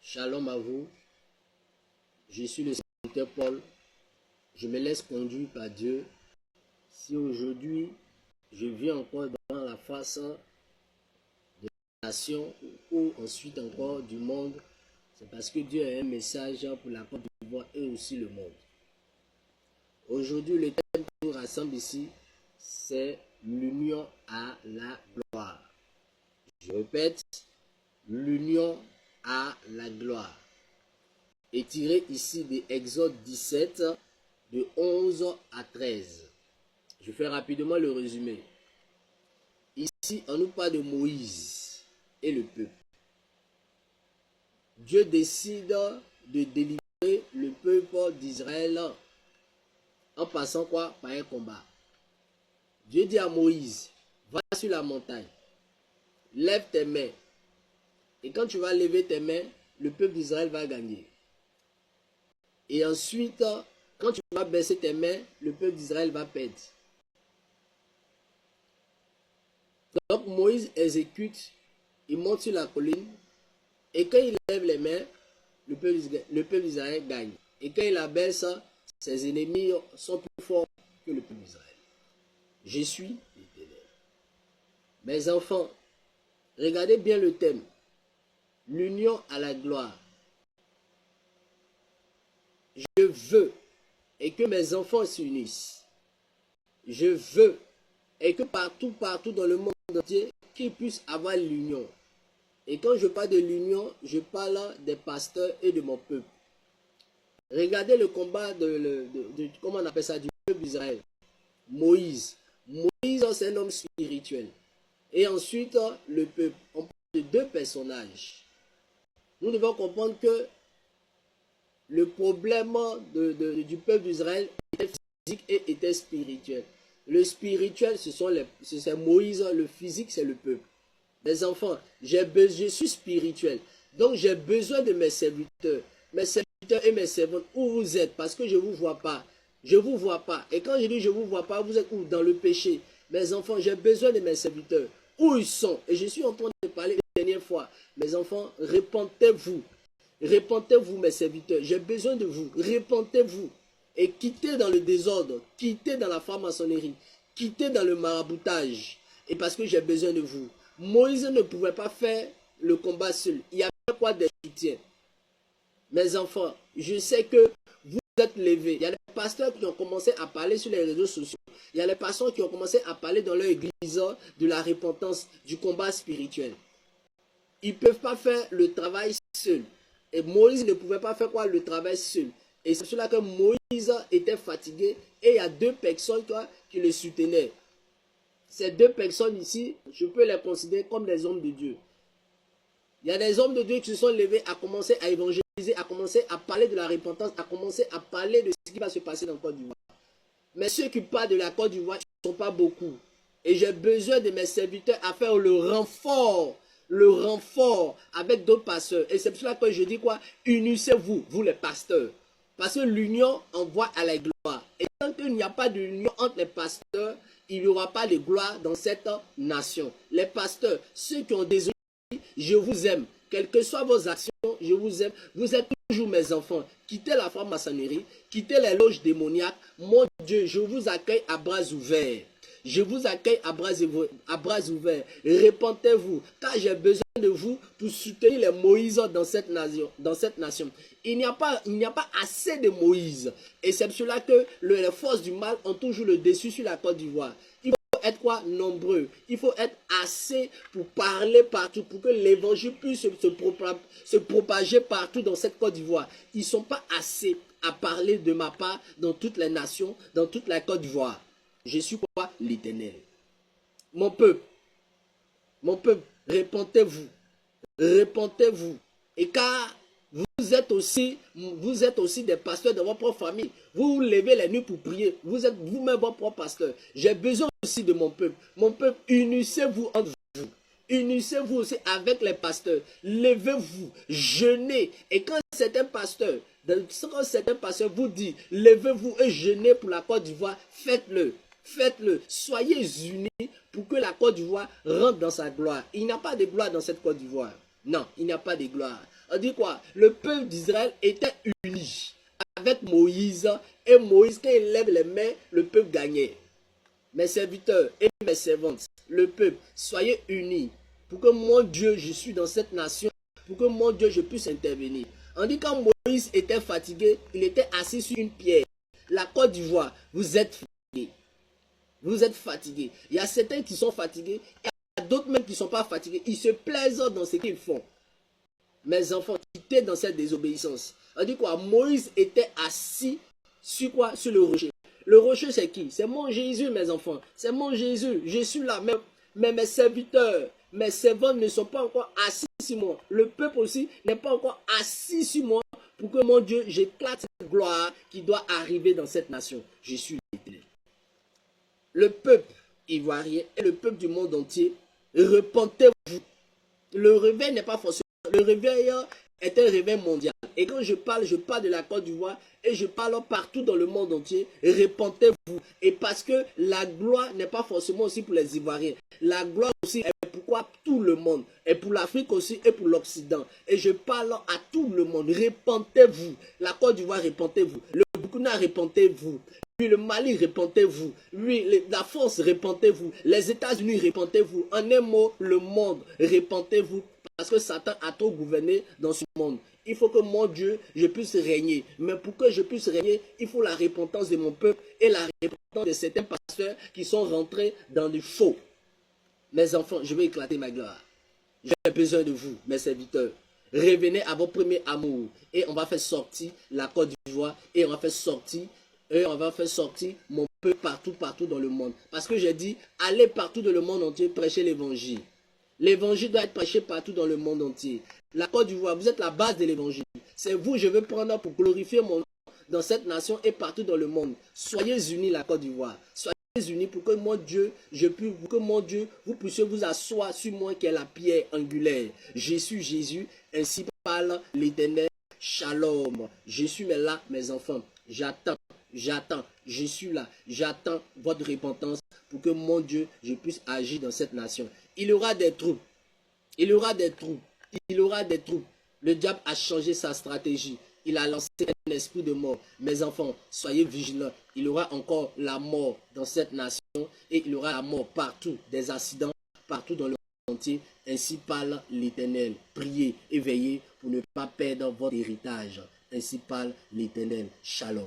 Shalom à vous, je suis le serviteur Paul, je me laisse conduire par Dieu. Si aujourd'hui je vis encore dans la face de la nation ou ensuite encore du monde, c'est parce que Dieu a un message pour la Côte d'Ivoire et aussi le monde. Aujourd'hui, le thème qui nous rassemble ici, c'est l'union à la gloire. Je répète, l'union à la gloire. Et tiré ici de Exode 17, de 11 à 13. Je fais rapidement le résumé. Ici, on nous parle de Moïse et le peuple. Dieu décide de délivrer le peuple d'Israël en passant quoi? Par un combat. Dieu dit à Moïse, va sur la montagne, lève tes mains. Et quand tu vas lever tes mains, le peuple d'Israël va gagner. Et ensuite, quand tu vas baisser tes mains, le peuple d'Israël va perdre. Donc Moïse exécute, il monte sur la colline, et quand il lève les mains, le peuple d'Israël gagne. Et quand il la baisse, ses ennemis sont plus forts que le peuple d'Israël. Je suis l'Éternel. Mes enfants, regardez bien le thème. L'union à la gloire. Je veux et que mes enfants s'unissent. Je veux et que partout dans le monde entier, qu'ils puissent avoir l'union. Et quand je parle de l'union, je parle des pasteurs et de mon peuple. Regardez le combat comment on appelle ça, du peuple d'Israël. Moïse. Moïse, c'est un homme spirituel. Et ensuite, le peuple. On parle de deux personnages. Nous devons comprendre que le problème du peuple d'Israël était physique et était spirituel. Le spirituel, c'est Moïse, le physique, c'est le peuple. Mes enfants, je suis spirituel. Donc j'ai besoin de mes serviteurs et mes servantes. Où vous êtes? Parce que je ne vous vois pas. Je ne vous vois pas. Et quand je dis je ne vous vois pas, vous êtes où? Dans le péché. Mes enfants, j'ai besoin de mes serviteurs. Où ils sont? Et je suis en train de parler une dernière fois. Mes enfants, répentez-vous. Répentez-vous, mes serviteurs. J'ai besoin de vous. Répentez-vous. Et quittez dans le désordre. Quittez dans la franc-maçonnerie. Quittez dans le maraboutage. Et parce que j'ai besoin de vous. Moïse ne pouvait pas faire le combat seul. Il y avait quoi des soutiens. Mes enfants, je sais que vous êtes levés. Il y a les pasteurs qui ont commencé à parler sur les réseaux sociaux. Il y a les pasteurs qui ont commencé à parler dans leur église de la repentance, du combat spirituel. Ils ne peuvent pas faire le travail seul. Et Moïse ne pouvait pas faire quoi? Le travail seul. Et c'est cela que Moïse était fatigué. Et il y a deux personnes qui le soutenaient. Ces deux personnes ici, je peux les considérer comme des hommes de Dieu. Il y a des hommes de Dieu qui se sont levés à commencer à évangéliser, à commencer à parler de la repentance, à commencer à parler de ce qui va se passer dans la Côte d'Ivoire. Mais ceux qui parlent de la Côte d'Ivoire ne sont pas beaucoup. Et j'ai besoin de mes serviteurs à faire le renfort avec d'autres pasteurs. Et c'est pour cela que je dis quoi? Unissez-vous, vous les pasteurs. Parce que l'union envoie à la gloire. Et tant qu'il n'y a pas d'union entre les pasteurs, il n'y aura pas de gloire dans cette nation. Les pasteurs, ceux qui ont désobéi, je vous aime. Quelles que soient vos actions, je vous aime. Vous êtes toujours mes enfants. Quittez la franc-maçonnerie, quittez les loges démoniaques. Mon Dieu, je vous accueille à bras ouverts. Je vous accueille à bras ouverts. Repentez-vous, car j'ai besoin de vous pour soutenir les Moïse dans cette nation. Il n'y a pas assez de Moïse. Et c'est pour cela que les forces du mal ont toujours le dessus sur la Côte d'Ivoire. Il faut être quoi? Nombreux. Il faut être assez pour parler partout, pour que l'évangile puisse se propager partout dans cette Côte d'Ivoire. Ils ne sont pas assez à parler de ma part dans toutes les nations, dans toute la Côte d'Ivoire. Je suis quoi? L'Éternel. Mon peuple, repentez-vous. Repentez-vous. Et car vous êtes aussi des pasteurs de votre propre famille. Vous vous levez les nuits pour prier. Vous êtes vous-même votre propre pasteur. J'ai besoin aussi de mon peuple. Mon peuple, unissez-vous entre vous. Unissez-vous aussi avec les pasteurs. Levez-vous, jeûnez. Et quand certains pasteurs vous disent, levez-vous et jeûnez pour la Côte d'Ivoire, faites-le. Faites-le. Soyez unis pour que la Côte d'Ivoire rentre dans sa gloire. Il n'y a pas de gloire dans cette Côte d'Ivoire. Non, il n'y a pas de gloire. On dit quoi? Le peuple d'Israël était uni avec Moïse. Et Moïse, quand il lève les mains, le peuple gagnait. Mes serviteurs et mes servantes, le peuple, soyez unis pour que mon Dieu, je suis dans cette nation, pour que mon Dieu, je puisse intervenir. On dit quand Moïse était fatigué, il était assis sur une pierre. La Côte d'Ivoire, vous êtes fatigués. Vous êtes fatigués. Il y a certains qui sont fatigués, et il y a d'autres même qui ne sont pas fatigués. Ils se plaisent dans ce qu'ils font. Mes enfants, quittez dans cette désobéissance. On dit quoi? Moïse était assis sur quoi? Sur le rocher. Le rocher, c'est qui? C'est mon Jésus, mes enfants. C'est mon Jésus. Je suis là. Mais mes serviteurs, mes servants ne sont pas encore assis sur moi. Le peuple aussi n'est pas encore assis sur moi pour que mon Dieu, j'éclate cette gloire qui doit arriver dans cette nation. Je suis l'Éternel. Le peuple ivoirien et le peuple du monde entier, repentez-vous. Le réveil n'est pas forcément. Le réveil est un réveil mondial. Et quand je parle de la Côte d'Ivoire et je parle partout dans le monde entier. Repentez-vous. Et parce que la gloire n'est pas forcément aussi pour les Ivoiriens. La gloire aussi est pour tout le monde. Et pour l'Afrique aussi et pour l'Occident. Et je parle à tout le monde. Repentez-vous. La Côte d'Ivoire, repentez-vous. Le Burkina, repentez-vous. Oui, le Mali, repentez-vous. Oui, la France, repentez-vous. Les États-Unis, repentez-vous. En un mot, le monde, repentez-vous. Parce que Satan a trop gouverné dans ce monde. Il faut que mon Dieu, je puisse régner. Mais pour que je puisse régner, il faut la repentance de mon peuple et la repentance de certains pasteurs qui sont rentrés dans le faux. Mes enfants, je vais éclater ma gloire. J'ai besoin de vous, mes serviteurs. Revenez à votre premier amour. Et on va faire sortir la Côte d'Ivoire. Et on va faire sortir mon peuple partout dans le monde. Parce que j'ai dit, allez partout dans le monde entier, prêcher l'évangile. L'évangile doit être prêché partout dans le monde entier. La Côte d'Ivoire, vous êtes la base de l'évangile. C'est vous, je veux prendre pour glorifier mon nom dans cette nation et partout dans le monde. Soyez unis, la Côte d'Ivoire. Soyez unis pour que mon Dieu, vous puissiez vous asseoir sur moi qui est la pierre angulaire. Je suis Jésus, ainsi parle l'Éternel. Shalom. Je suis là, mes enfants. J'attends, je suis là. J'attends votre repentance pour que mon Dieu, je puisse agir dans cette nation. Il y aura des troupes. Il y aura des troupes. Il y aura des troupes. Le diable a changé sa stratégie. Il a lancé un esprit de mort. Mes enfants, soyez vigilants. Il y aura encore la mort dans cette nation et il y aura la mort partout, des accidents partout dans le monde entier. Ainsi parle l'Éternel. Priez et veillez pour ne pas perdre votre héritage. Ainsi parle l'Éternel. Shalom.